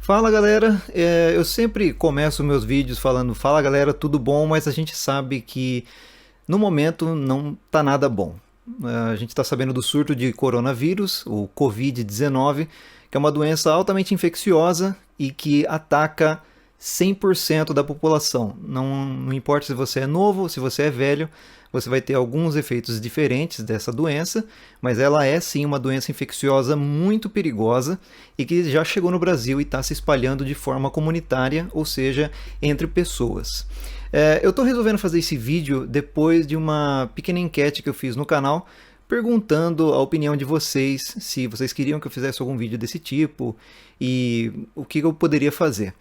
Fala galera, eu sempre começo meus vídeos falando fala galera, tudo bom, mas a gente sabe que no momento não tá nada bom. A gente está sabendo do surto de coronavírus, o Covid-19, que é uma doença altamente infecciosa e que ataca 100% da população. Não importa se você é novo ou se você é velho, você vai ter alguns efeitos diferentes dessa doença, mas ela é sim uma doença infecciosa muito perigosa e que já chegou no Brasil e está se espalhando de forma comunitária, ou seja, entre pessoas. Eu estou resolvendo fazer esse vídeo depois de uma pequena enquete que eu fiz no canal, perguntando a opinião de vocês, se vocês queriam que eu fizesse algum vídeo desse tipo e o que eu poderia fazer.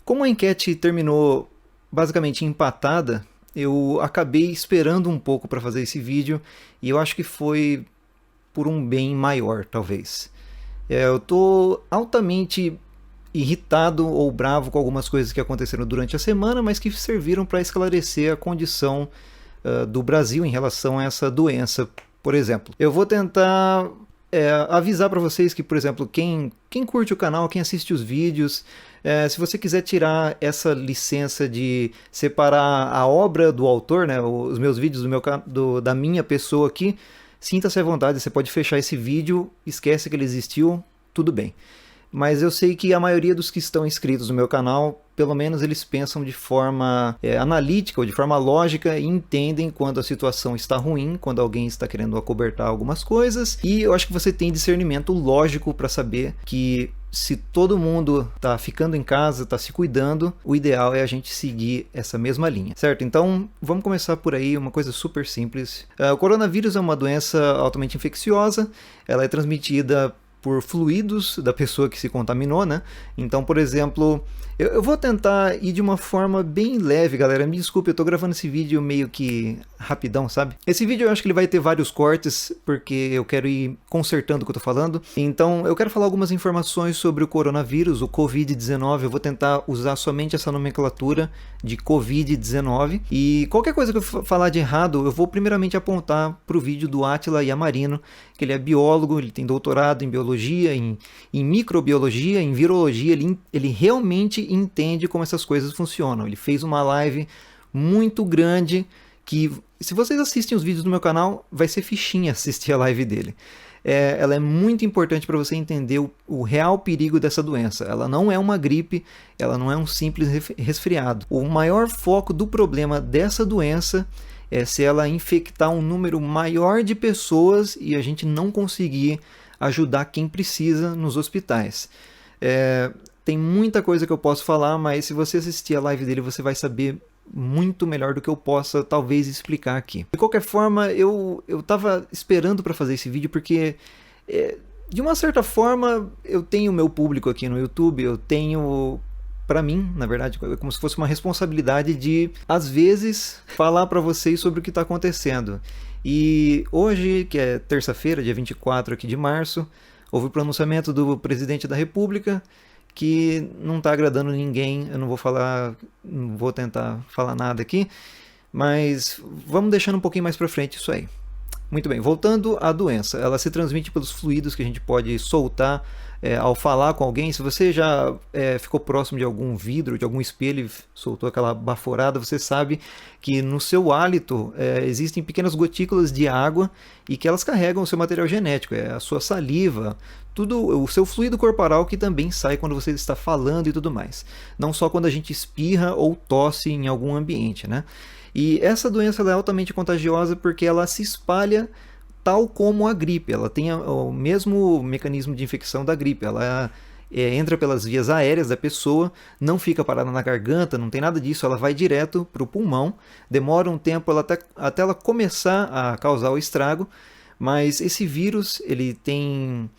Como a enquete terminou basicamente empatada, eu acabei esperando um pouco para fazer esse vídeo e eu acho que foi por um bem maior, talvez. Eu estou altamente irritado ou bravo com algumas coisas que aconteceram durante a semana, mas que serviram para esclarecer a condição do Brasil em relação a essa doença, por exemplo. Eu vou tentar avisar para vocês que, por exemplo, quem curte o canal, quem assiste os vídeos, se você quiser tirar essa licença de separar a obra do autor, né, os meus vídeos da minha pessoa aqui, sinta-se à vontade, você pode fechar esse vídeo, esquece que ele existiu, tudo bem. Mas eu sei que a maioria dos que estão inscritos no meu canal, pelo menos eles pensam de forma analítica ou de forma lógica e entendem quando a situação está ruim, quando alguém está querendo acobertar algumas coisas. E eu acho que você tem discernimento lógico para saber que se todo mundo está ficando em casa, está se cuidando, o ideal é a gente seguir essa mesma linha, certo? Então vamos começar por aí, uma coisa super simples. O coronavírus é uma doença altamente infecciosa, ela é transmitida por fluidos da pessoa que se contaminou, né? Então, por exemplo, eu vou tentar ir de uma forma bem leve, galera. Me desculpe, eu tô gravando esse vídeo meio que rapidão, sabe? Esse vídeo eu acho que ele vai ter vários cortes, porque eu quero ir consertando o que eu tô falando. Então, eu quero falar algumas informações sobre o coronavírus, o Covid-19. Eu vou tentar usar somente essa nomenclatura de Covid-19. E qualquer coisa que eu falar de errado, eu vou primeiramente apontar pro vídeo do Átila Yamarino, que ele é biólogo, ele tem doutorado em biologia, em microbiologia, em virologia, ele realmente entende como essas coisas funcionam. Ele fez uma live muito grande que, se vocês assistem os vídeos do meu canal, vai ser fichinha assistir a live dele. Ela é muito importante para você entender o real perigo dessa doença. Ela não é uma gripe, ela não é um simples resfriado. O maior foco do problema dessa doença é se ela infectar um número maior de pessoas e a gente não conseguir ajudar quem precisa nos hospitais. Tem muita coisa que eu posso falar, mas se você assistir a live dele, você vai saber muito melhor do que eu possa talvez explicar aqui. De qualquer forma, eu estava esperando para fazer esse vídeo porque, de uma certa forma, eu tenho o meu público aqui no YouTube, eu tenho, para mim, na verdade, é como se fosse uma responsabilidade de, às vezes, falar para vocês sobre o que está acontecendo. E hoje, que é terça-feira, dia 24 aqui de março, houve o pronunciamento do presidente da República que não está agradando ninguém. Eu não vou tentar falar nada aqui, mas vamos deixando um pouquinho mais para frente isso aí. Muito bem, voltando à doença, ela se transmite pelos fluidos que a gente pode soltar ao falar com alguém. Se você já ficou próximo de algum vidro, de algum espelho e soltou aquela baforada, você sabe que no seu hálito existem pequenas gotículas de água e que elas carregam o seu material genético, a sua saliva, tudo, o seu fluido corporal que também sai quando você está falando e tudo mais. Não só quando a gente espirra ou tosse em algum ambiente, né? E essa doença ela é altamente contagiosa porque ela se espalha tal como a gripe. Ela tem o mesmo mecanismo de infecção da gripe. Ela entra pelas vias aéreas da pessoa, não fica parada na garganta, não tem nada disso. Ela vai direto para o pulmão. Demora um tempo até ela começar a causar o estrago. Mas esse vírus ele tem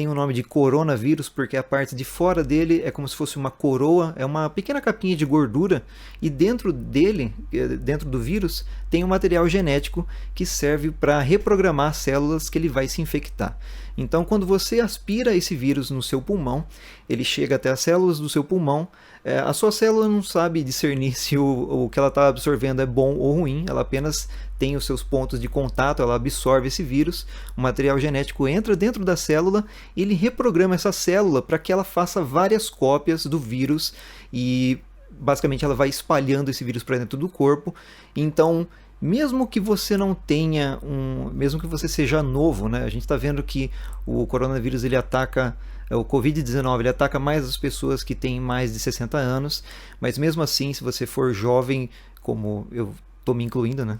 o nome de coronavírus porque a parte de fora dele é como se fosse uma coroa, é uma pequena capinha de gordura, e dentro dele, dentro do vírus, tem um material genético que serve para reprogramar as células que ele vai se infectar. Então, quando você aspira esse vírus no seu pulmão, ele chega até as células do seu pulmão. A sua célula não sabe discernir se o que ela está absorvendo é bom ou ruim, ela apenas tem os seus pontos de contato, ela absorve esse vírus, o material genético entra dentro da célula e ele reprograma essa célula para que ela faça várias cópias do vírus e basicamente ela vai espalhando esse vírus para dentro do corpo. Então, mesmo que você não tenha mesmo que você seja novo, né? A gente está vendo que o coronavírus ele ataca, o Covid-19 ele ataca mais as pessoas que têm mais de 60 anos, mas mesmo assim, se você for jovem, como eu estou me incluindo, né?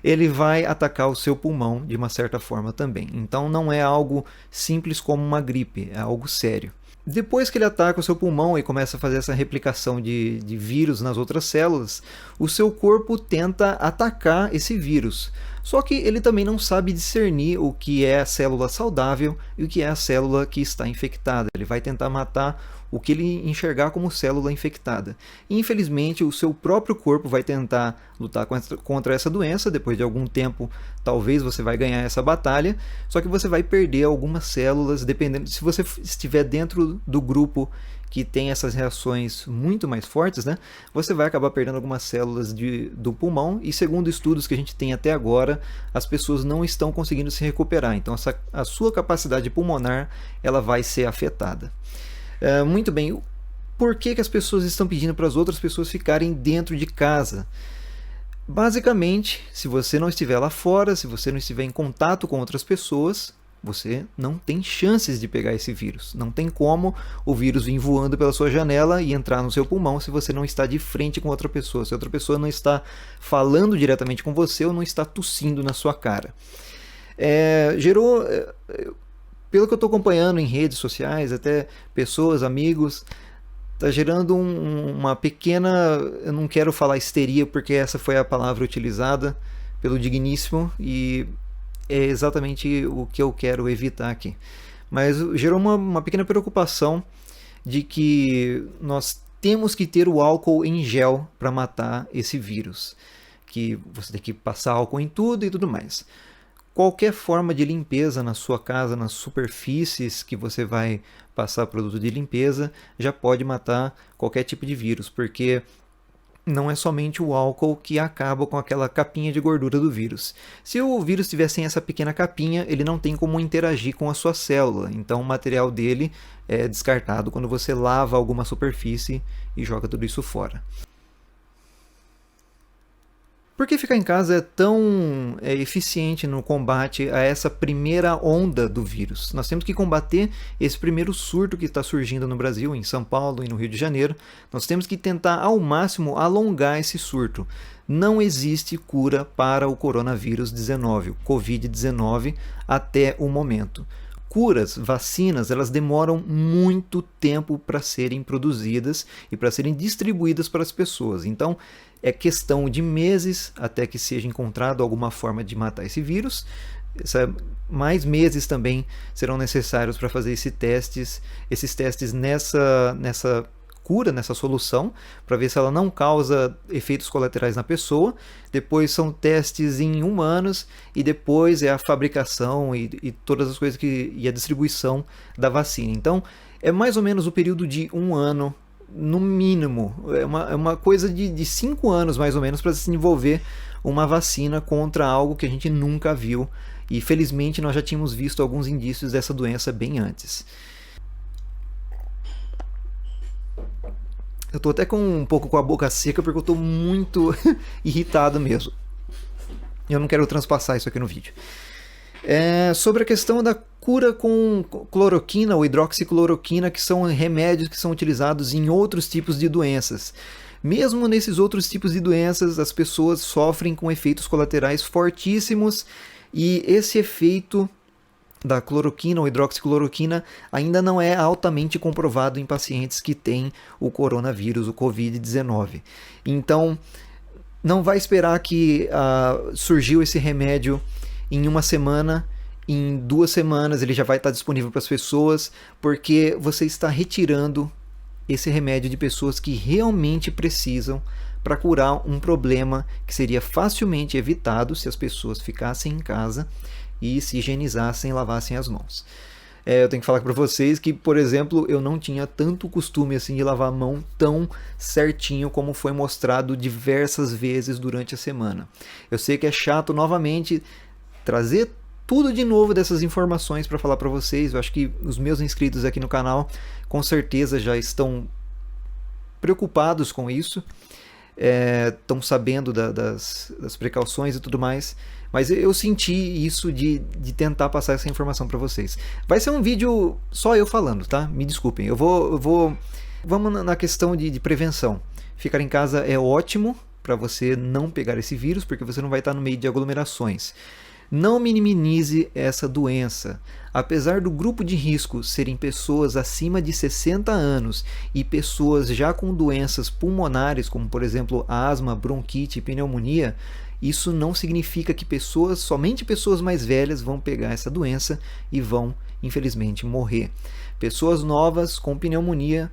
Ele vai atacar o seu pulmão de uma certa forma também. Então não é algo simples como uma gripe, é algo sério. Depois que ele ataca o seu pulmão e começa a fazer essa replicação de vírus nas outras células, o seu corpo tenta atacar esse vírus. Só que ele também não sabe discernir o que é a célula saudável e o que é a célula que está infectada. Ele vai tentar matar o que ele enxergar como célula infectada. E, infelizmente, o seu próprio corpo vai tentar lutar contra essa doença. Depois de algum tempo, talvez você vai ganhar essa batalha, só que você vai perder algumas células, dependendo se você estiver dentro do grupo que tem essas reações muito mais fortes, né? Você vai acabar perdendo algumas células do pulmão e, segundo estudos que a gente tem até agora, as pessoas não estão conseguindo se recuperar. Então, a sua capacidade pulmonar ela vai ser afetada. Muito bem, por que as pessoas estão pedindo para as outras pessoas ficarem dentro de casa? Basicamente, se você não estiver lá fora, se você não estiver em contato com outras pessoas, você não tem chances de pegar esse vírus. Não tem como o vírus vir voando pela sua janela e entrar no seu pulmão se você não está de frente com outra pessoa, se outra pessoa não está falando diretamente com você ou não está tossindo na sua cara. Pelo que eu estou acompanhando em redes sociais, até pessoas, amigos, está gerando uma pequena, eu não quero falar histeria porque essa foi a palavra utilizada pelo digníssimo e é exatamente o que eu quero evitar aqui. Mas gerou uma pequena preocupação de que nós temos que ter o álcool em gel para matar esse vírus, que você tem que passar álcool em tudo e tudo mais. Qualquer forma de limpeza na sua casa, nas superfícies que você vai passar produto de limpeza, já pode matar qualquer tipo de vírus, porque não é somente o álcool que acaba com aquela capinha de gordura do vírus. Se o vírus tiver sem essa pequena capinha, ele não tem como interagir com a sua célula, então o material dele é descartado quando você lava alguma superfície e joga tudo isso fora. Por que ficar em casa é tão eficiente no combate a essa primeira onda do vírus? Nós temos que combater esse primeiro surto que está surgindo no Brasil, em São Paulo e no Rio de Janeiro. Nós temos que tentar ao máximo alongar esse surto. Não existe cura para o coronavírus 19, o Covid-19, até o momento. Curas, vacinas, elas demoram muito tempo para serem produzidas e para serem distribuídas para as pessoas. Então, é questão de meses até que seja encontrado alguma forma de matar esse vírus. Mais meses também serão necessários para fazer esses testes nessa cura, nessa solução, para ver se ela não causa efeitos colaterais na pessoa. Depois são testes em humanos e depois é a fabricação e todas as coisas e a distribuição da vacina. Então é mais ou menos o período de 1 ano, no mínimo. É uma coisa de 5 anos mais ou menos para se desenvolver uma vacina contra algo que a gente nunca viu, e felizmente nós já tínhamos visto alguns indícios dessa doença bem antes. Eu tô até um pouco com a boca seca porque eu tô muito irritado mesmo. Eu não quero transpassar isso aqui no vídeo. Sobre a questão da cura com cloroquina ou hidroxicloroquina, que são remédios que são utilizados em outros tipos de doenças. Mesmo nesses outros tipos de doenças, as pessoas sofrem com efeitos colaterais fortíssimos, e esse efeito da cloroquina ou hidroxicloroquina ainda não é altamente comprovado em pacientes que têm o coronavírus, o Covid-19. Então, não vai esperar que surgiu esse remédio em 1 semana, em 2 semanas ele já vai estar disponível para as pessoas, porque você está retirando esse remédio de pessoas que realmente precisam para curar um problema que seria facilmente evitado se as pessoas ficassem em casa e se higienizassem e lavassem as mãos. Eu tenho que falar para vocês que, por exemplo, eu não tinha tanto costume assim de lavar a mão tão certinho como foi mostrado diversas vezes durante a semana. Eu sei que é chato novamente trazer tudo de novo dessas informações para falar para vocês. Eu acho que os meus inscritos aqui no canal com certeza já estão preocupados com isso, estão sabendo das precauções e tudo mais, mas eu senti isso de tentar passar essa informação para vocês. Vai ser um vídeo só eu falando, tá? Me desculpem. Vamos na questão de prevenção. Ficar em casa é ótimo para você não pegar esse vírus, porque você não vai estar no meio de aglomerações. Não minimize essa doença. Apesar do grupo de risco serem pessoas acima de 60 anos e pessoas já com doenças pulmonares, como por exemplo asma, bronquite e pneumonia, isso não significa que somente pessoas mais velhas vão pegar essa doença e vão, infelizmente, morrer. Pessoas novas com pneumonia,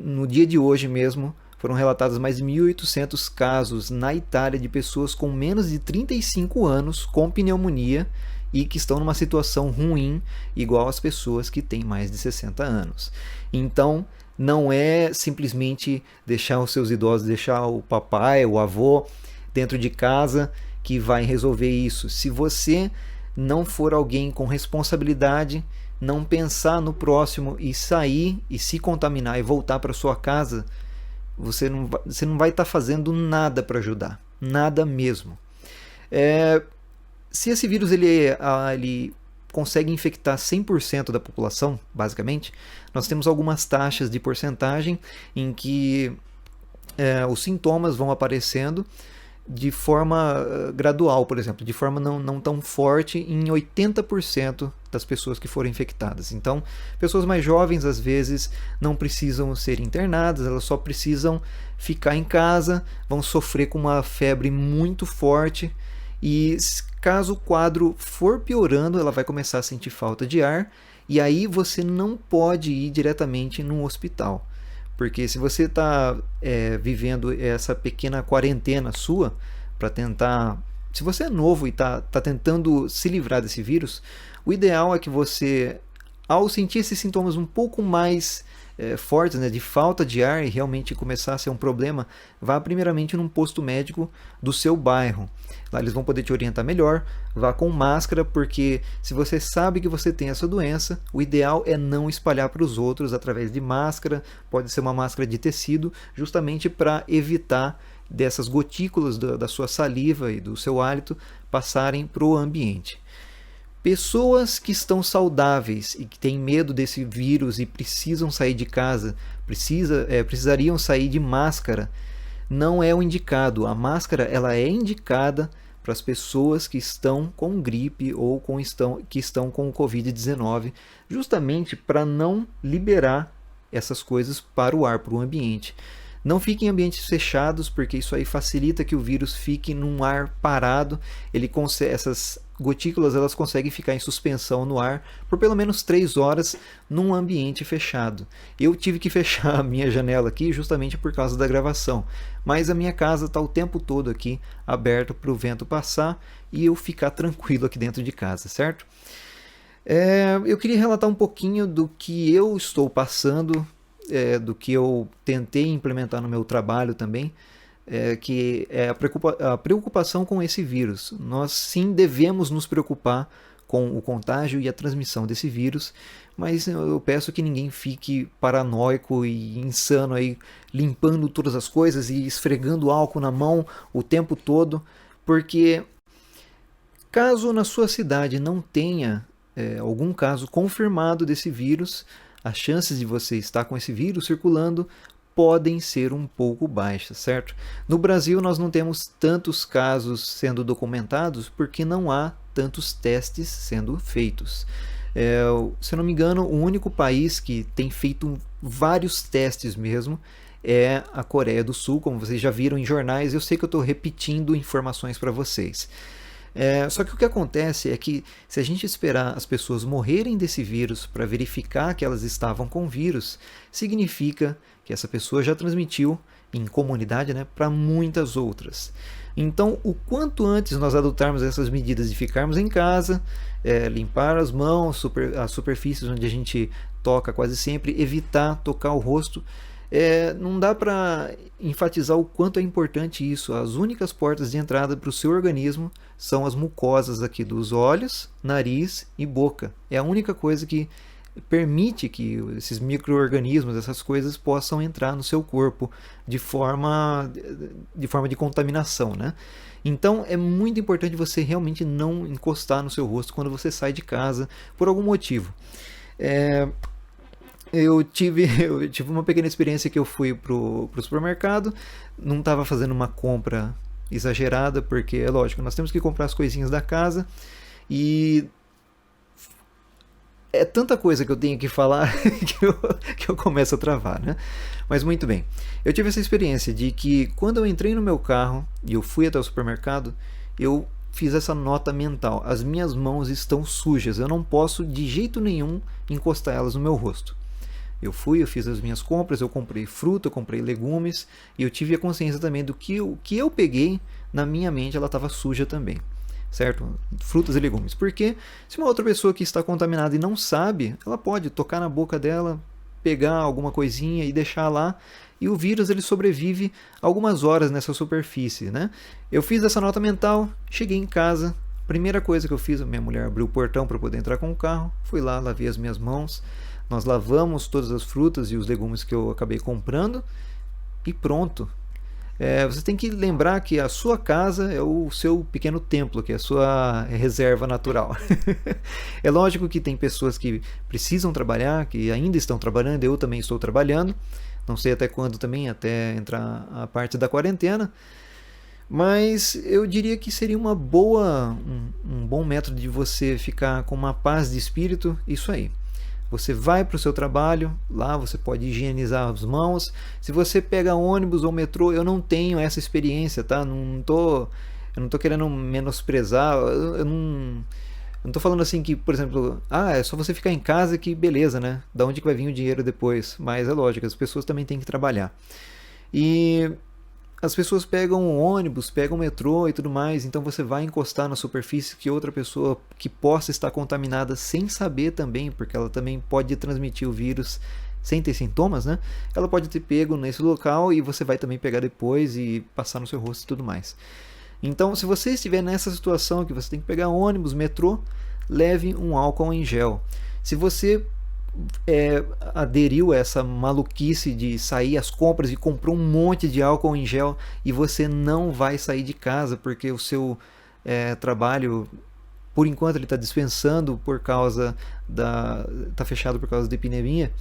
no dia de hoje mesmo, foram relatados mais de 1.800 casos na Itália de pessoas com menos de 35 anos com pneumonia e que estão numa situação ruim, igual as pessoas que têm mais de 60 anos. Então, não é simplesmente deixar os seus idosos, deixar o papai, o avô dentro de casa que vai resolver isso. Se você não for alguém com responsabilidade, não pensar no próximo e sair e se contaminar e voltar para sua casa, você não vai estar fazendo nada para ajudar, nada mesmo. Se esse vírus ele consegue infectar 100% da população, basicamente, nós temos algumas taxas de porcentagem em que os sintomas vão aparecendo de forma gradual, por exemplo, de forma não tão forte em 80% das pessoas que foram infectadas. Então, pessoas mais jovens às vezes não precisam ser internadas, elas só precisam ficar em casa, vão sofrer com uma febre muito forte e caso o quadro for piorando, ela vai começar a sentir falta de ar e aí você não pode ir diretamente num hospital. Porque se você está vivendo essa pequena quarentena sua para tentar... Se você é novo e está tentando se livrar desse vírus, o ideal é que você, ao sentir esses sintomas um pouco mais fortes, né, de falta de ar e realmente começar a ser um problema, vá primeiramente num posto médico do seu bairro. Lá eles vão poder te orientar melhor, vá com máscara, porque se você sabe que você tem essa doença, o ideal é não espalhar para os outros através de máscara, pode ser uma máscara de tecido, justamente para evitar dessas gotículas da sua saliva e do seu hálito passarem para o ambiente. Pessoas que estão saudáveis e que têm medo desse vírus e precisam sair de casa, precisariam sair de máscara, não é o indicado. A máscara ela é indicada para as pessoas que estão com gripe ou que estão com o Covid-19, justamente para não liberar essas coisas para o ar, para o ambiente. Não fique em ambientes fechados, porque isso aí facilita que o vírus fique num ar parado. Essas gotículas elas conseguem ficar em suspensão no ar por pelo menos 3 horas num ambiente fechado. Eu tive que fechar a minha janela aqui justamente por causa da gravação, mas a minha casa está o tempo todo aqui aberta para o vento passar e eu ficar tranquilo aqui dentro de casa, certo? Eu queria relatar um pouquinho do que eu estou passando, do que eu tentei implementar no meu trabalho também, que é a preocupação com esse vírus. Nós sim devemos nos preocupar com o contágio e a transmissão desse vírus, mas eu peço que ninguém fique paranoico e insano aí, limpando todas as coisas e esfregando álcool na mão o tempo todo, porque caso na sua cidade não tenha algum caso confirmado desse vírus, as chances de você estar com esse vírus circulando podem ser um pouco baixas, certo? No Brasil nós não temos tantos casos sendo documentados porque não há tantos testes sendo feitos. Se eu não me engano, o único país que tem feito vários testes mesmo é a Coreia do Sul, como vocês já viram em jornais. Eu sei que eu estou repetindo informações para vocês. Só que o que acontece é que se a gente esperar as pessoas morrerem desse vírus para verificar que elas estavam com vírus, significa que essa pessoa já transmitiu em comunidade, né, para muitas outras. Então, o quanto antes nós adotarmos essas medidas de ficarmos em casa, limpar as mãos, as superfícies onde a gente toca quase sempre, evitar tocar o rosto, não dá para enfatizar o quanto é importante isso. As únicas portas de entrada para o seu organismo são as mucosas aqui dos olhos, nariz e boca. É a única coisa que permite que esses micro-organismos, essas coisas, possam entrar no seu corpo de forma de contaminação, né? Então é muito importante você realmente não encostar no seu rosto quando você sai de casa por algum motivo. Eu tive uma pequena experiência que eu fui pro supermercado, não estava fazendo uma compra exagerada, porque é lógico, nós temos que comprar as coisinhas da casa e é tanta coisa que eu tenho que falar que eu começo a travar, né? Mas muito bem. Eu tive essa experiência de que quando eu entrei no meu carro e eu fui até o supermercado, eu fiz essa nota mental. As minhas mãos estão sujas, eu não posso de jeito nenhum encostar elas no meu rosto. Eu fiz as minhas compras, eu comprei fruta, eu comprei legumes e eu tive a consciência também do que o que eu peguei, na minha mente ela estava suja também, certo? Frutas e legumes. Porque se uma outra pessoa que está contaminada e não sabe, ela pode tocar na boca dela, pegar alguma coisinha e deixar lá, e o vírus ele sobrevive algumas horas nessa superfície, né? Eu fiz essa nota mental, cheguei em casa, primeira coisa que eu fiz, a minha mulher abriu o portão para poder entrar com o carro, fui lá, lavei as minhas mãos, nós lavamos todas as frutas e os legumes que eu acabei comprando e pronto. Você tem que lembrar que a sua casa é o seu pequeno templo, que é a sua reserva natural. É lógico que tem pessoas que precisam trabalhar, que ainda estão trabalhando, eu também estou trabalhando, não sei até quando também, até entrar a parte da quarentena, mas eu diria que seria um bom método de você ficar com uma paz de espírito, isso aí. Você vai para o seu trabalho, lá você pode higienizar as mãos. Se você pega ônibus ou metrô, eu não tenho essa experiência, tá? Eu não tô querendo menosprezar, eu não tô falando assim que, por exemplo, é só você ficar em casa que beleza, né? Da onde que vai vir o dinheiro depois? Mas é lógico, as pessoas também têm que trabalhar. E as pessoas pegam o ônibus, pegam o metrô e tudo mais, então você vai encostar na superfície que outra pessoa que possa estar contaminada sem saber também, porque ela também pode transmitir o vírus sem ter sintomas, né? Ela pode ter pego nesse local e você vai também pegar depois e passar no seu rosto e tudo mais. Então, se você estiver nessa situação que você tem que pegar ônibus, metrô, leve um álcool em gel. Se você aderiu a essa maluquice de sair às compras e comprou um monte de álcool em gel e você não vai sair de casa porque o seu trabalho, por enquanto, ele está dispensando por causa está fechado por causa da epidemia,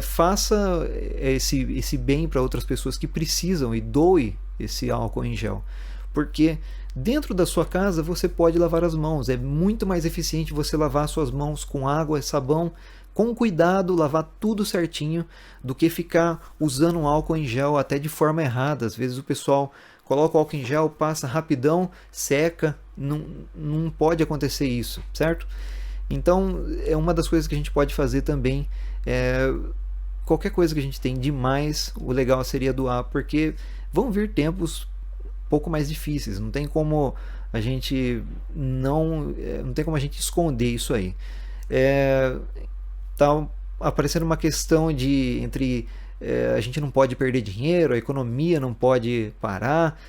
faça esse bem para outras pessoas que precisam e doe esse álcool em gel, porque dentro da sua casa você pode lavar as mãos. É muito mais eficiente você lavar suas mãos com água e sabão, com cuidado, lavar tudo certinho, do que ficar usando álcool em gel até de forma errada. Às vezes o pessoal coloca o álcool em gel, passa rapidão, seca. Não pode acontecer isso, certo? Então é uma das coisas que a gente pode fazer também. Qualquer coisa que a gente tem demais, o legal seria doar, porque vão vir tempos pouco mais difíceis. Não tem como a gente não tem como a gente esconder isso aí. Tá aparecendo uma questão entre a gente não pode perder dinheiro, a economia não pode parar.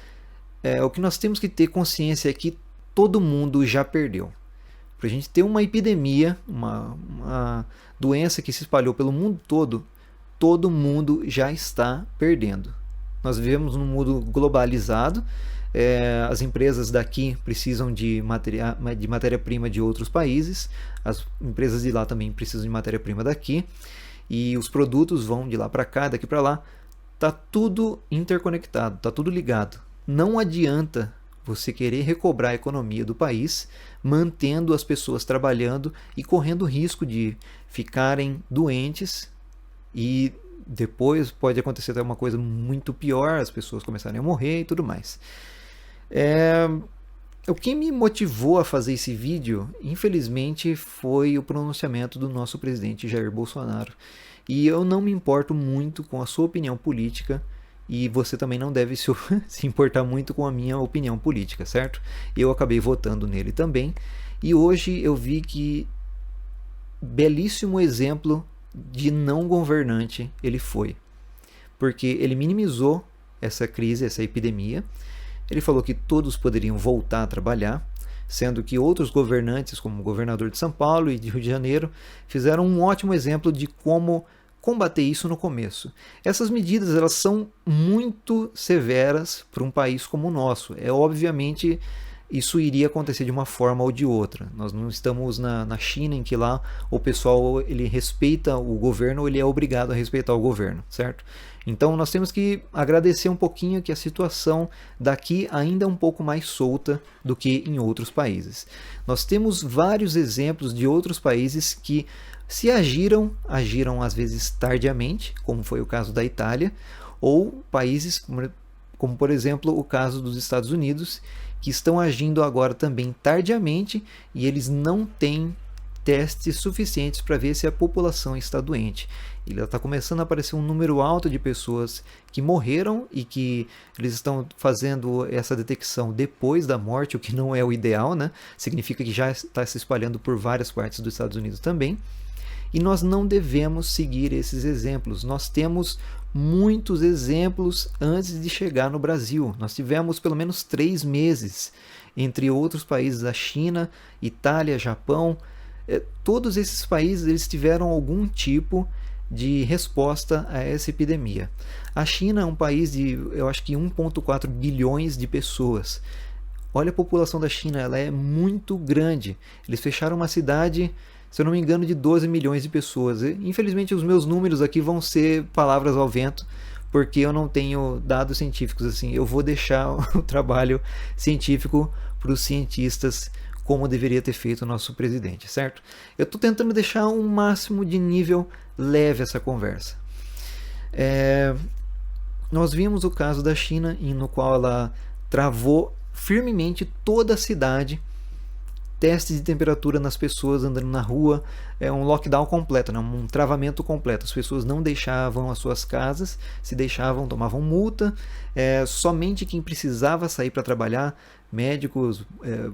O que nós temos que ter consciência é que todo mundo já perdeu. Para a gente ter uma epidemia, uma doença que se espalhou pelo mundo todo mundo já está perdendo. Nós vivemos num mundo globalizado, as empresas daqui precisam de matéria-prima de outros países, as empresas de lá também precisam de matéria-prima daqui, e os produtos vão de lá para cá, daqui para lá. Tá tudo interconectado, tá tudo ligado. Não adianta você querer recobrar a economia do país mantendo as pessoas trabalhando e correndo risco de ficarem doentes, e depois pode acontecer até uma coisa muito pior, as pessoas começarem a morrer e tudo mais. O que me motivou a fazer esse vídeo, infelizmente, foi o pronunciamento do nosso presidente Jair Bolsonaro. E eu não me importo muito com a sua opinião política, e você também não deve se importar muito com a minha opinião política, certo? Eu acabei votando nele também, e hoje eu vi que belíssimo exemplo de não governante ele foi, porque ele minimizou essa crise, essa epidemia. Ele falou que todos poderiam voltar a trabalhar, sendo que outros governantes, como o governador de São Paulo e de Rio de Janeiro, fizeram um ótimo exemplo de como combater isso no começo. Essas medidas elas são muito severas para um país como o nosso. Obviamente isso iria acontecer de uma forma ou de outra. Nós não estamos na China, em que lá o pessoal ele respeita o governo ou ele é obrigado a respeitar o governo, certo? Então nós temos que agradecer um pouquinho que a situação daqui ainda é um pouco mais solta do que em outros países. Nós temos vários exemplos de outros países que se agiram às vezes tardiamente, como foi o caso da Itália, ou países como por exemplo o caso dos Estados Unidos, que estão agindo agora também tardiamente e eles não têm testes suficientes para ver se a população está doente. Ele está começando a aparecer um número alto de pessoas que morreram e que eles estão fazendo essa detecção depois da morte, o que não é o ideal, né? Significa que já está se espalhando por várias partes dos Estados Unidos também. E nós não devemos seguir esses exemplos. Nós temos muitos exemplos antes de chegar no Brasil. Nós tivemos pelo menos 3 meses entre outros países, a China, Itália, Japão. Todos esses países eles tiveram algum tipo de resposta a essa epidemia. A China é um país de, eu acho que 1,4 bilhões de pessoas. Olha a população da China, ela é muito grande. Eles fecharam uma cidade, se eu não me engano, de 12 milhões de pessoas. Infelizmente os meus números aqui vão ser palavras ao vento, porque eu não tenho dados científicos assim. Eu vou deixar o trabalho científico para os cientistas, como deveria ter feito o nosso presidente, certo? Eu estou tentando deixar um máximo de nível leve essa conversa. Nós vimos o caso da China, no qual ela travou firmemente toda a cidade, testes de temperatura nas pessoas andando na rua, um lockdown completo, né? Um travamento completo. As pessoas não deixavam as suas casas, se deixavam, tomavam multa, somente quem precisava sair para trabalhar, médicos,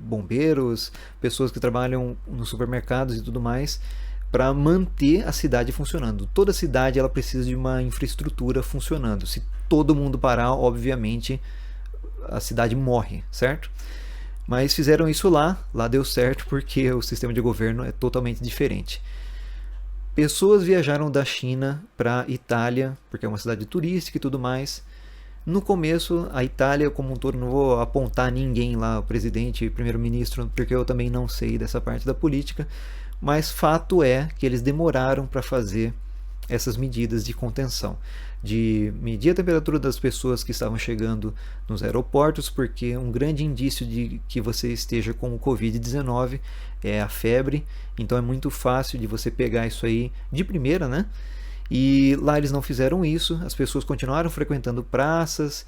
bombeiros, pessoas que trabalham nos supermercados e tudo mais, para manter a cidade funcionando. Toda cidade ela precisa de uma infraestrutura funcionando. Se todo mundo parar, obviamente a cidade morre, certo? Mas fizeram isso lá deu certo porque o sistema de governo é totalmente diferente. Pessoas viajaram da China para Itália, porque é uma cidade turística e tudo mais. No começo, a Itália como um todo, não vou apontar ninguém lá, o presidente, o primeiro-ministro, porque eu também não sei dessa parte da política, mas fato é que eles demoraram para fazer essas medidas de contenção, de medir a temperatura das pessoas que estavam chegando nos aeroportos, porque um grande indício de que você esteja com o Covid-19 é a febre, então é muito fácil de você pegar isso aí de primeira, né? E lá eles não fizeram isso, as pessoas continuaram frequentando praças,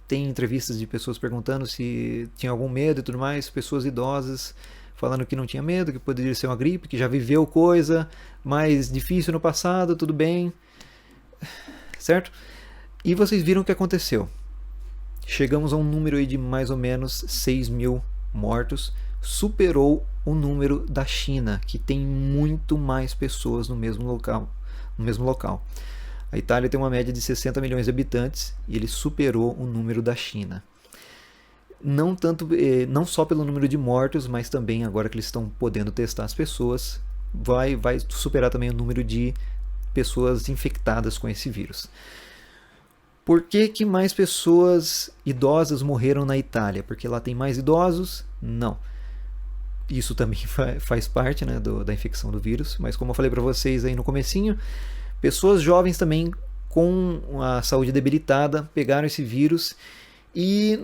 tem entrevistas de pessoas perguntando se tinha algum medo e tudo mais, pessoas idosas falando que não tinha medo, que poderia ser uma gripe, que já viveu coisa mais difícil no passado, tudo bem, certo? E vocês viram o que aconteceu. Chegamos a um número aí de mais ou menos 6 mil mortos, superou o número da China, que tem muito mais pessoas no mesmo local. A Itália tem uma média de 60 milhões de habitantes e ele superou o número da China. Não só pelo número de mortos, mas também agora que eles estão podendo testar as pessoas, vai superar também o número de pessoas infectadas com esse vírus. Por que mais pessoas idosas morreram na Itália? Porque lá tem mais idosos? Não. Isso também faz parte, né, da infecção do vírus, mas como eu falei para vocês aí no comecinho, pessoas jovens também com a saúde debilitada pegaram esse vírus e,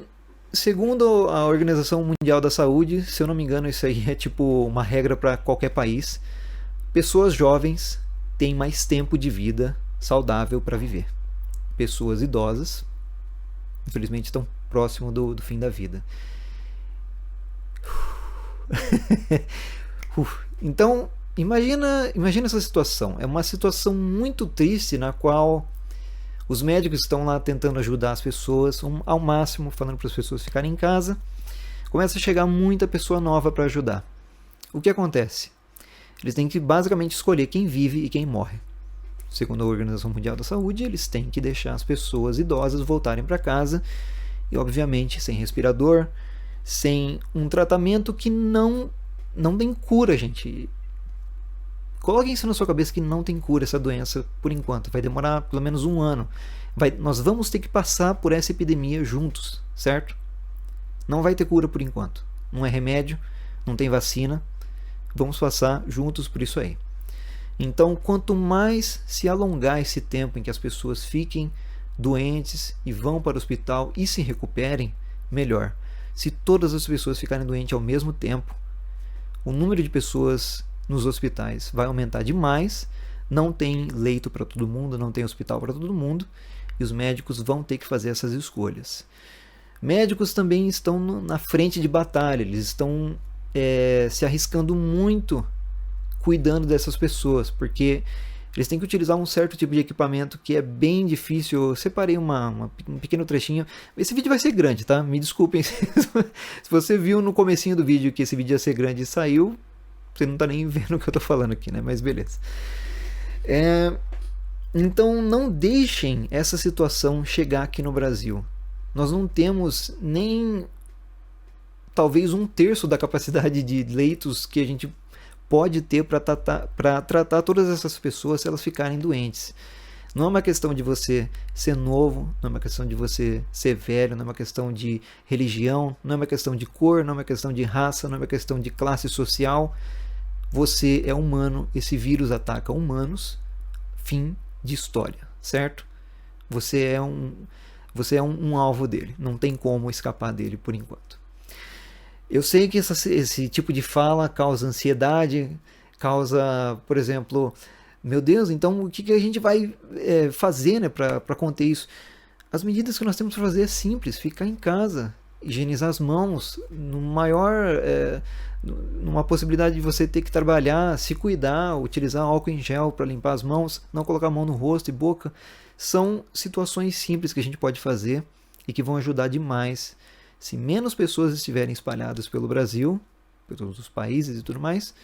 segundo a Organização Mundial da Saúde, se eu não me engano, isso aí é tipo uma regra para qualquer país, pessoas jovens têm mais tempo de vida saudável para viver. Pessoas idosas, infelizmente, estão próximo do fim da vida. Então, imagina essa situação. É uma situação muito triste na qual Os médicos estão lá tentando ajudar as pessoas ao máximo, falando para as pessoas ficarem em casa. Começa a chegar muita pessoa nova para ajudar. O que acontece? Eles têm que basicamente escolher quem vive e quem morre. Segundo a Organização Mundial da Saúde, eles têm que deixar as pessoas idosas voltarem para casa e, obviamente, sem respirador, sem um tratamento que não tem cura, gente. Coloquem isso na sua cabeça que não tem cura essa doença por enquanto. Vai demorar pelo menos um ano. Nós vamos ter que passar por essa epidemia juntos, certo? Não vai ter cura por enquanto. Não é remédio, não tem vacina. Vamos passar juntos por isso aí. Então, quanto mais se alongar esse tempo em que as pessoas fiquem doentes e vão para o hospital e se recuperem, melhor. Se todas as pessoas ficarem doentes ao mesmo tempo, o número de pessoas nos hospitais vai aumentar demais, não tem leito para todo mundo, não tem hospital para todo mundo, e os médicos vão ter que fazer essas escolhas. Médicos também estão na frente de batalha, eles estão se arriscando muito cuidando dessas pessoas, porque eles têm que utilizar um certo tipo de equipamento que é bem difícil. Eu separei um pequeno trechinho. Esse vídeo vai ser grande, tá? Me desculpem. Se você viu no comecinho do vídeo que esse vídeo ia ser grande e saiu, você não tá nem vendo o que eu tô falando aqui, né? Mas beleza. Então não deixem essa situação chegar aqui no Brasil. Nós não temos nem talvez 1/3 da capacidade de leitos que a gente pode ter para tratar todas essas pessoas se elas ficarem doentes. Não é uma questão de você ser novo, não é uma questão de você ser velho, não é uma questão de religião, não é uma questão de cor, não é uma questão de raça, não é uma questão de classe social. Você é humano, esse vírus ataca humanos, fim de história, certo? Você é um alvo dele, não tem como escapar dele por enquanto. Eu sei que esse tipo de fala causa ansiedade, causa, por exemplo, meu Deus, então o que a gente vai fazer, né, para conter isso? As medidas que nós temos para fazer é simples, ficar em casa, higienizar as mãos, numa possibilidade de você ter que trabalhar, se cuidar, utilizar álcool em gel para limpar as mãos, não colocar a mão no rosto e boca. São situações simples que a gente pode fazer e que vão ajudar demais. Se menos pessoas estiverem espalhadas pelo Brasil, por todos os países e tudo mais,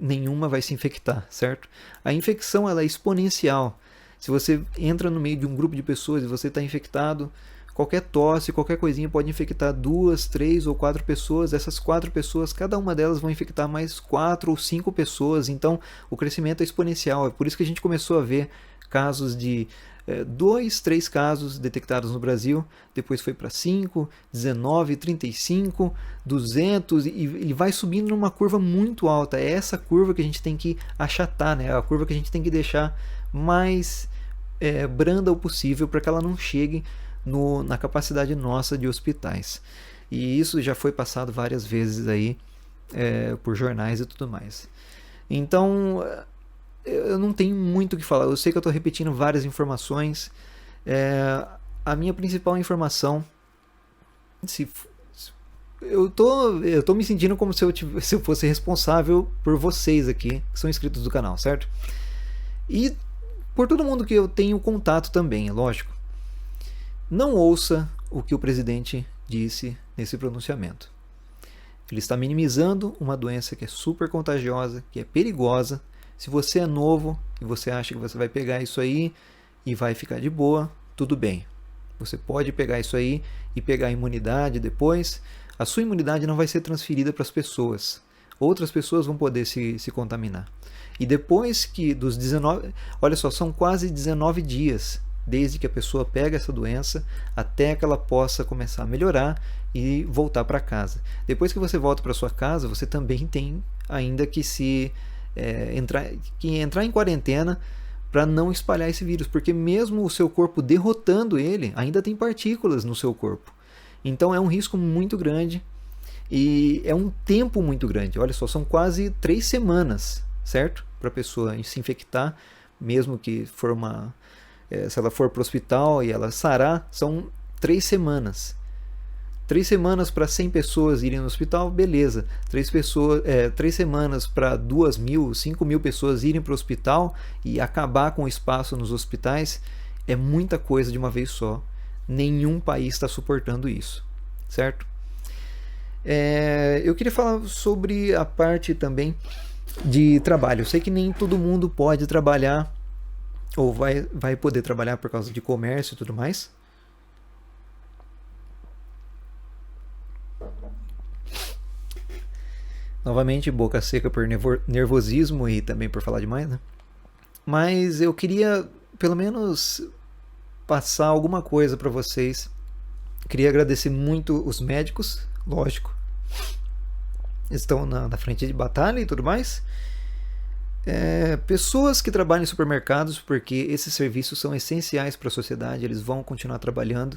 nenhuma vai se infectar, certo? A infecção ela é exponencial. Se você entra no meio de um grupo de pessoas e você está infectado, qualquer tosse, qualquer coisinha pode infectar 2, 3 ou 4 pessoas. Essas 4 pessoas, cada uma delas vão infectar mais 4 ou 5 pessoas. Então, o crescimento é exponencial. É por isso que a gente começou a ver casos de 2, 3 casos detectados no Brasil, depois foi para 5, 19, 35, 200 e vai subindo numa curva muito alta. É essa curva que a gente tem que achatar, né? É a curva que a gente tem que deixar mais branda o possível para que ela não chegue na capacidade nossa de hospitais. E isso já foi passado várias vezes aí por jornais e tudo mais. Então eu não tenho muito o que falar. Eu sei que eu estou repetindo várias informações. A minha principal informação, eu tô me sentindo como se eu fosse responsável por vocês aqui, que são inscritos do canal, certo? E por todo mundo que eu tenho contato também, é lógico. Não ouça o que o presidente disse nesse pronunciamento. Ele está minimizando uma doença que é super contagiosa, que é perigosa. Se você é novo e você acha que você vai pegar isso aí e vai ficar de boa, tudo bem. Você pode pegar isso aí e pegar a imunidade depois. A sua imunidade não vai ser transferida para as pessoas. Outras pessoas vão poder se contaminar. E depois que dos 19... Olha só, são quase 19 dias desde que a pessoa pega essa doença até que ela possa começar a melhorar e voltar para casa. Depois que você volta para sua casa, você também tem ainda que entrar em quarentena para não espalhar esse vírus, porque mesmo o seu corpo derrotando ele, ainda tem partículas no seu corpo. Então é um risco muito grande e é um tempo muito grande. Olha só, são quase 3 semanas, certo? Para a pessoa se infectar, mesmo que for se ela for para o hospital e ela sarar, são 3 semanas. 3 semanas para 100 pessoas irem no hospital, beleza. 3 semanas para 2.000, 5.000 pessoas irem para o hospital e acabar com o espaço nos hospitais, É muita coisa de uma vez só. Nenhum país está suportando isso, certo? Eu queria falar sobre a parte também de trabalho. Eu sei que nem todo mundo pode trabalhar ou vai poder trabalhar por causa de comércio e tudo mais. Novamente, boca seca por nervosismo e também por falar demais, né? Mas eu queria, pelo menos, passar alguma coisa para vocês. Queria agradecer muito os médicos, lógico. Estão na frente de batalha e tudo mais. Pessoas que trabalham em supermercados, porque esses serviços são essenciais para a sociedade, eles vão continuar trabalhando.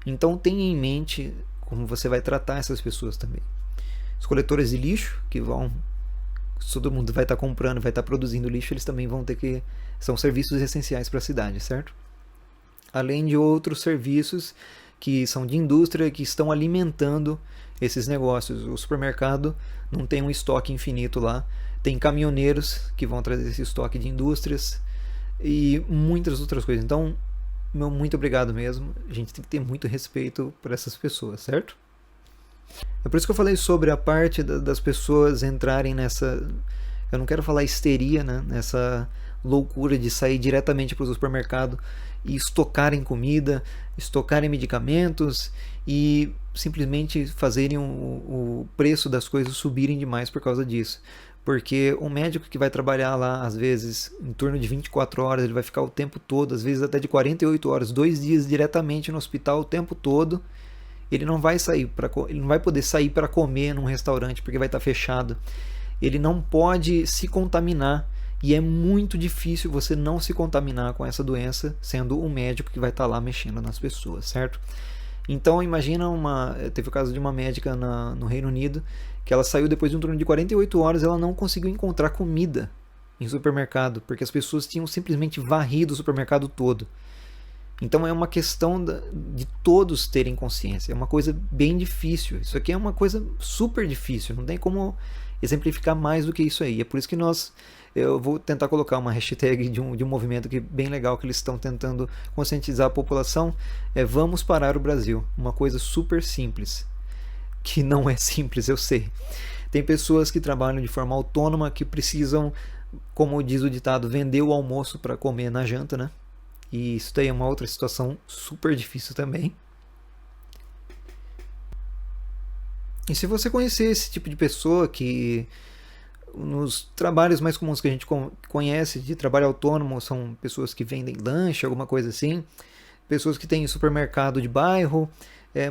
Então tenha em mente como você vai tratar essas pessoas também. Os coletores de lixo, que vão. Todo mundo vai estar comprando, vai estar produzindo lixo, eles também vão ter que. São serviços essenciais para a cidade, certo? Além de outros serviços que são de indústria, que estão alimentando esses negócios. O supermercado não tem um estoque infinito lá. Tem caminhoneiros que vão trazer esse estoque de indústrias e muitas outras coisas. Então, muito obrigado mesmo. A gente tem que ter muito respeito por essas pessoas, certo? É por isso que eu falei sobre a parte das pessoas entrarem nessa... Eu não quero falar histeria, né? Nessa loucura de sair diretamente para o supermercado e estocarem comida, estocarem medicamentos e simplesmente fazerem o preço das coisas subirem demais por causa disso. Porque um médico que vai trabalhar lá, às vezes, em torno de 24 horas, ele vai ficar o tempo todo, às vezes até de 48 horas, 2 dias diretamente no hospital o tempo todo. Ele não vai poder sair para comer num restaurante porque vai estar fechado. Ele não pode se contaminar e é muito difícil você não se contaminar com essa doença sendo um médico que vai estar lá mexendo nas pessoas, certo? Então imagina teve o caso de uma médica no Reino Unido que ela saiu depois de um turno de 48 horas, ela não conseguiu encontrar comida em supermercado porque as pessoas tinham simplesmente varrido o supermercado todo. Então é uma questão de todos terem consciência. É uma coisa bem difícil. Isso aqui é uma coisa super difícil. Não tem como exemplificar mais do que isso aí. É por isso que eu vou tentar colocar uma hashtag de um movimento que é bem legal, que eles estão tentando conscientizar a população. Vamos parar o Brasil. Uma coisa super simples. Que não é simples, eu sei. Tem pessoas que trabalham de forma autônoma, que precisam, como diz o ditado, vender o almoço para comer na janta, né? E isso daí é uma outra situação super difícil também. E se você conhecer esse tipo de pessoa que nos trabalhos mais comuns que a gente conhece de trabalho autônomo são pessoas que vendem lanche, alguma coisa assim, pessoas que têm supermercado de bairro,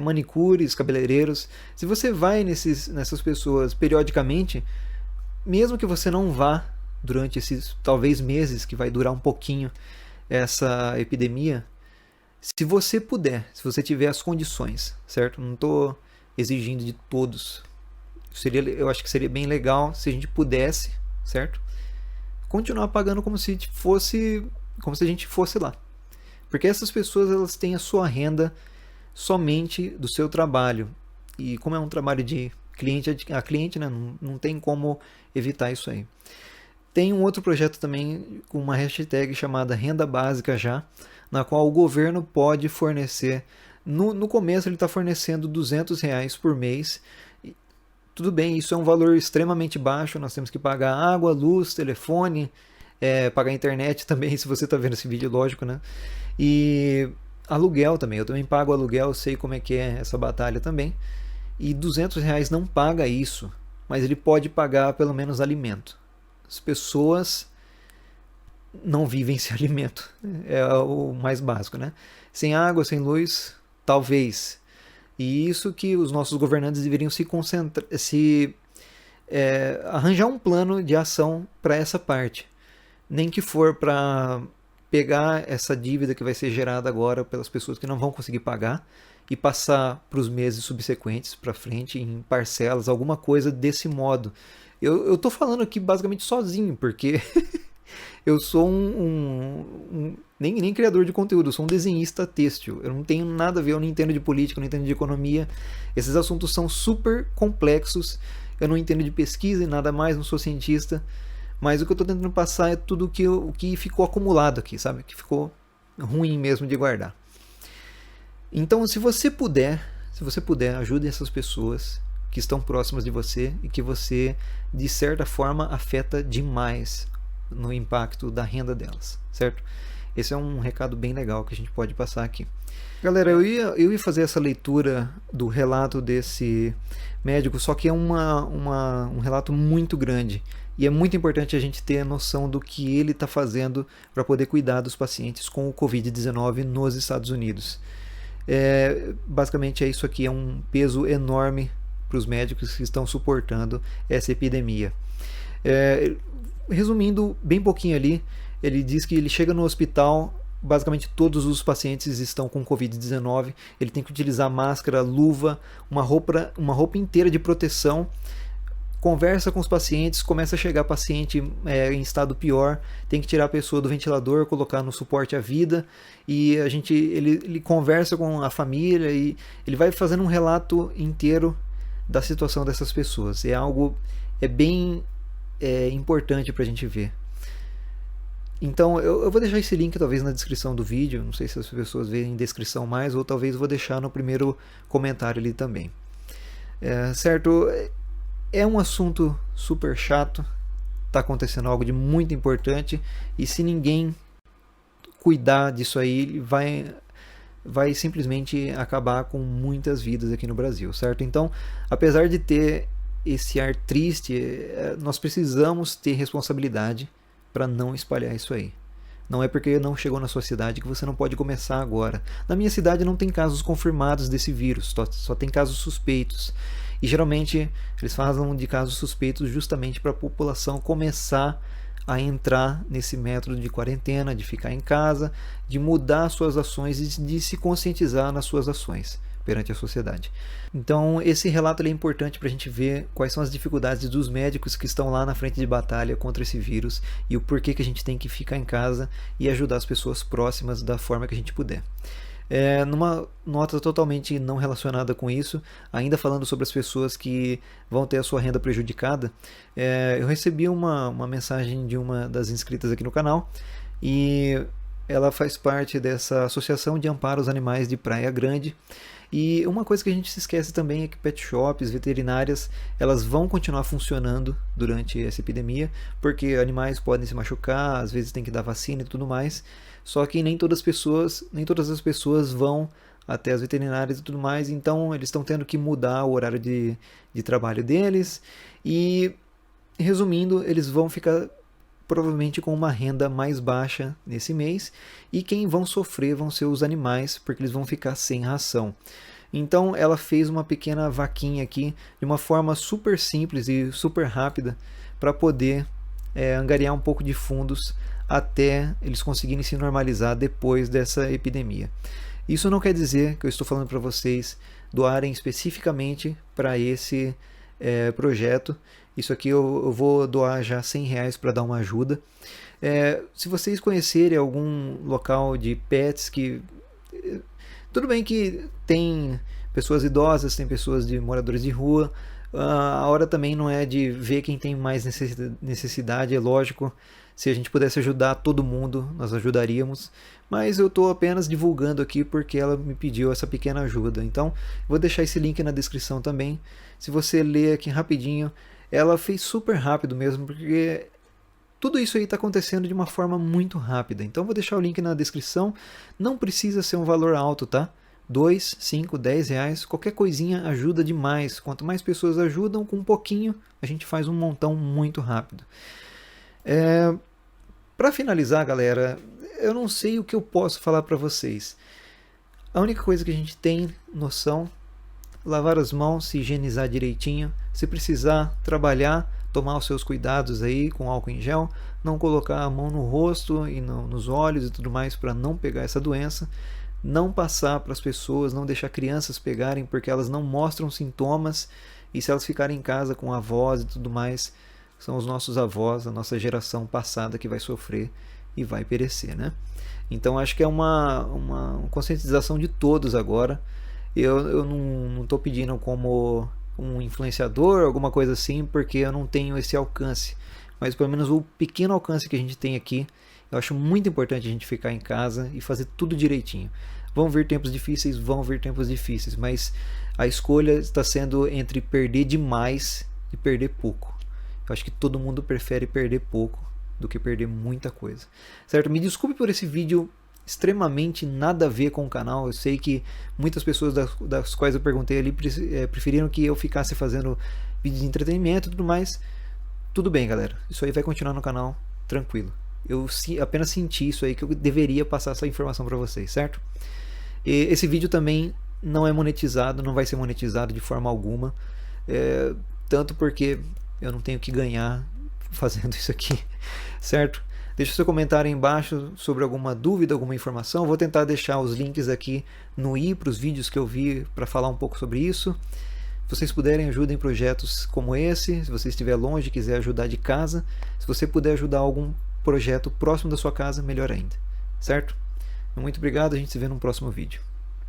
manicures, cabeleireiros. Se você vai nessas pessoas periodicamente, mesmo que você não vá durante esses talvez meses que vai durar um pouquinho essa epidemia, se você puder, se você tiver as condições, certo? Não estou exigindo de todos. Eu acho que seria bem legal se a gente pudesse, certo? Continuar pagando como se a gente fosse lá. Porque essas pessoas, elas têm a sua renda somente do seu trabalho. E como é um trabalho de cliente a cliente, né? Não tem como evitar isso aí. Tem um outro projeto também com uma hashtag chamada Renda Básica Já, na qual o governo pode fornecer, no começo ele está fornecendo R$200 por mês. Tudo bem, isso é um valor extremamente baixo, nós temos que pagar água, luz, telefone, pagar internet também, se você está vendo esse vídeo, lógico, né? E aluguel também, eu também pago aluguel, sei como é que é essa batalha também. E R$200 não paga isso, mas ele pode pagar pelo menos alimento. As pessoas não vivem sem alimento. É o mais básico, né? Sem água, sem luz, talvez. E isso que os nossos governantes deveriam arranjar um plano de ação para essa parte. Nem que for para pegar essa dívida que vai ser gerada agora pelas pessoas que não vão conseguir pagar e passar para os meses subsequentes, para frente, em parcelas, alguma coisa desse modo. Eu tô falando aqui basicamente sozinho, porque eu sou nem criador de conteúdo, eu sou um desenhista têxtil. Eu não tenho nada a ver, eu não entendo de política, eu não entendo de economia. Esses assuntos são super complexos, eu não entendo de pesquisa e nada mais, não sou cientista. Mas o que eu tô tentando passar é tudo o que ficou acumulado aqui, sabe? Que ficou ruim mesmo de guardar. Então, se você puder, ajude essas pessoas que estão próximas de você e que você, de certa forma, afeta demais no impacto da renda delas, certo? Esse é um recado bem legal que a gente pode passar aqui. Galera, eu ia fazer essa leitura do relato desse médico, só que é um relato muito grande. E é muito importante a gente ter a noção do que ele está fazendo para poder cuidar dos pacientes com o Covid-19 nos Estados Unidos. Basicamente é isso aqui, é um peso enorme para os médicos que estão suportando essa epidemia. Resumindo bem pouquinho ali, ele diz que ele chega no hospital, basicamente todos os pacientes estão com Covid-19, ele tem que utilizar máscara, luva, uma roupa inteira de proteção, conversa com os pacientes, começa a chegar paciente em estado pior, tem que tirar a pessoa do ventilador, colocar no suporte à vida, e ele conversa com a família e ele vai fazendo um relato inteiro da situação dessas pessoas. É algo bem importante para a gente ver. Então eu vou deixar esse link talvez na descrição do vídeo, não sei se as pessoas veem em descrição mais, ou talvez vou deixar no primeiro comentário ali também. Certo? É um assunto super chato, está acontecendo algo de muito importante, e se ninguém cuidar disso aí, vai simplesmente acabar com muitas vidas aqui no Brasil, certo? Então, apesar de ter esse ar triste, nós precisamos ter responsabilidade para não espalhar isso aí. Não é porque não chegou na sua cidade que você não pode começar agora. Na minha cidade não tem casos confirmados desse vírus, só tem casos suspeitos. E geralmente eles falam de casos suspeitos justamente para a população começar a entrar nesse método de quarentena, de ficar em casa, de mudar suas ações e de se conscientizar nas suas ações perante a sociedade. Então esse relato é importante para a gente ver quais são as dificuldades dos médicos que estão lá na frente de batalha contra esse vírus e o porquê que a gente tem que ficar em casa e ajudar as pessoas próximas da forma que a gente puder. Numa nota totalmente não relacionada com isso, ainda falando sobre as pessoas que vão ter a sua renda prejudicada, eu recebi uma mensagem de uma das inscritas aqui no canal, e ela faz parte dessa Associação de Amparo aos Animais de Praia Grande. E uma coisa que a gente se esquece também é que pet shops, veterinárias, elas vão continuar funcionando durante essa epidemia, porque animais podem se machucar, às vezes tem que dar vacina e tudo mais, só que nem todas as pessoas vão até as veterinárias e tudo mais, então eles estão tendo que mudar o horário de trabalho deles, e resumindo, eles vão ficar provavelmente com uma renda mais baixa nesse mês, e quem vão sofrer vão ser os animais, porque eles vão ficar sem ração. Então ela fez uma pequena vaquinha aqui, de uma forma super simples e super rápida, para poder angariar um pouco de fundos até eles conseguirem se normalizar depois dessa epidemia. Isso não quer dizer que eu estou falando para vocês doarem especificamente para esse projeto. Isso aqui eu vou doar já R$100 para dar uma ajuda. Se vocês conhecerem algum local de pets que... Tudo bem que tem pessoas idosas, tem pessoas de moradores de rua. A hora também não é de ver quem tem mais necessidade, é lógico. Se a gente pudesse ajudar todo mundo, nós ajudaríamos. Mas eu estou apenas divulgando aqui porque ela me pediu essa pequena ajuda. Então, vou deixar esse link na descrição também. Se você ler aqui rapidinho, ela fez super rápido mesmo, porque tudo isso aí está acontecendo de uma forma muito rápida. Então, vou deixar o link na descrição. Não precisa ser um valor alto, tá? 2, 5, 10 reais, qualquer coisinha ajuda demais. Quanto mais pessoas ajudam, com um pouquinho, a gente faz um montão muito rápido. Para finalizar, galera, eu não sei o que eu posso falar para vocês. A única coisa que a gente tem noção: lavar as mãos, se higienizar direitinho, se precisar trabalhar, tomar os seus cuidados aí com álcool em gel, não colocar a mão no rosto e nos olhos e tudo mais para não pegar essa doença, não passar para as pessoas, não deixar crianças pegarem porque elas não mostram sintomas, e se elas ficarem em casa com avós e tudo mais, são os nossos avós, a nossa geração passada que vai sofrer e vai perecer, né? Então acho que é uma conscientização de todos agora. Eu não estou pedindo como um influenciador, alguma coisa assim, porque eu não tenho esse alcance. Mas pelo menos o pequeno alcance que a gente tem aqui, Eu acho muito importante a gente ficar em casa e fazer tudo direitinho. Vão vir tempos difíceis, vão vir tempos difíceis, mas a escolha está sendo entre perder demais e perder pouco. Eu acho que todo mundo prefere perder pouco do que perder muita coisa. Certo? Me desculpe por esse vídeo extremamente nada a ver com o canal. Eu sei que muitas pessoas das quais eu perguntei ali preferiram que eu ficasse fazendo vídeos de entretenimento e tudo mais. Tudo bem, galera. Isso aí vai continuar no canal, tranquilo. Eu apenas senti isso aí, que eu deveria passar essa informação para vocês, certo? E esse vídeo também não é monetizado, não vai ser monetizado de forma alguma. Tanto porque eu não tenho que ganhar fazendo isso aqui, certo? Deixa o seu comentário aí embaixo sobre alguma dúvida, alguma informação. Vou tentar deixar os links aqui no i para os vídeos que eu vi para falar um pouco sobre isso. Se vocês puderem, ajudem projetos como esse. Se você estiver longe e quiser ajudar de casa, se você puder ajudar algum projeto próximo da sua casa, melhor ainda, certo? Muito obrigado, a gente se vê no próximo vídeo.